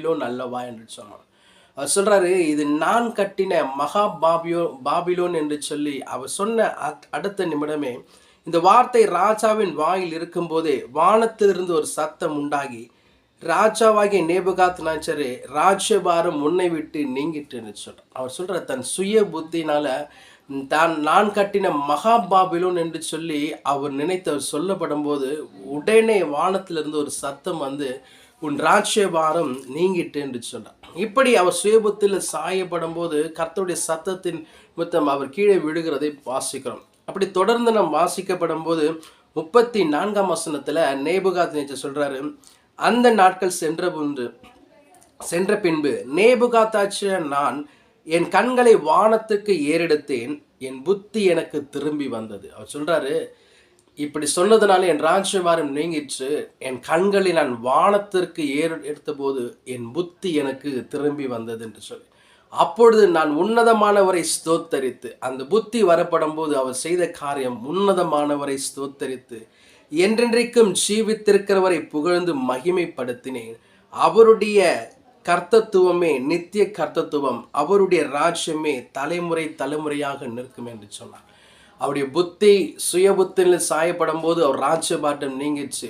Babylon அல்லவா என்று சொன்னார். அவர் சொல்றாரு, இது நான் கட்டின மகா பாபிலோன் என்று சொல்லி அவர் சொன்ன அடுத்த நிமிடமே இந்த வார்த்தை ராஜாவின் வாயில் இருக்கும்போதே வானத்திலிருந்து ஒரு சத்தம் உண்டாகி, ராஜாவாகிய நேபுகாத் நேச்சரே, ராஜ்யபாரம் உன்னை விட்டு நீங்கிட்டுன்னு சொல்றார். அவர் சொல்ற தன் சுய புத்தினால நான் கட்டின மகா பாபிலோன் என்று சொல்லி அவர் நினைத்தவர் சொல்லப்படும் போது உடனே வானத்திலிருந்து ஒரு சத்தம் வந்து, உன் ராஜ்யபாரம் நீங்கிட்டு என்று சொன்னார். இப்படி அவர் சுயபுத்தில் சாயப்படும் போது கர்த்தருடைய சத்தத்தின் முத்தம் அவர் கீழே விழுகிறதை வாசிக்கிறோம். அப்படி தொடர்ந்து நாம் வாசிக்கப்படும் போது 34ஆம் வசனத்துல நேபுகாத் நேச்சர் சொல்றாரு, அந்த நாட்கள் சென்ற பின்பு நேபுகாத்தாட்சிய நான் என் கண்களை வானத்துக்கு ஏறெடுத்தேன், என் புத்தி எனக்கு திரும்பி வந்தது. அவர் சொல்றாரு, இப்படி சொன்னதுனால என் ராஜ்யபாரம் நீங்கிற்று, என் கண்களை நான் வானத்திற்கு எடுத்த போது என் புத்தி எனக்கு திரும்பி வந்தது என்று சொல்லி, அப்பொழுது நான் உன்னதமானவரை ஸ்தோத்தரித்து, அந்த புத்தி வரப்படும் போது அவர் செய்த காரியம் உன்னதமானவரை ஸ்தோத்தரித்து என்றென்றைக்கும் ஜீவித்திருக்கிறவரை புகழ்ந்து மகிமைப்படுத்தினேன். அவருடைய கர்த்தத்துவமே நித்திய கர்த்தத்துவம், அவருடைய ராஜ்யமே தலைமுறை தலைமுறையாக நிற்கும் என்று சொன்னார். அவருடைய புத்தி சுய புத்தியில் சாயப்படும் போது அவர் ராஜ்யபாரம் நீங்கிச்சு.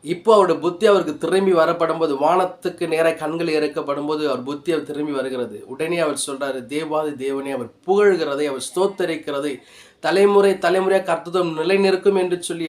இப்போ அவருடைய புத்தி அவருக்கு திரும்பி வரப்படும் போது, வானத்துக்கு நேராக கண்கள் இறக்கப்படும் போது அவர் புத்தி அவர் திரும்பி வருகிறது. உடனே அவர் சொல்றாரு, தேவாதி தேவனே, அவர் புகழ்கிறதை, அவர் ஸ்தோத்தரிக்கிறதை, தலைமுறை தலைமுறையாக கர்த்தத்துவம் நிலை நிற்கும் என்று சொல்லி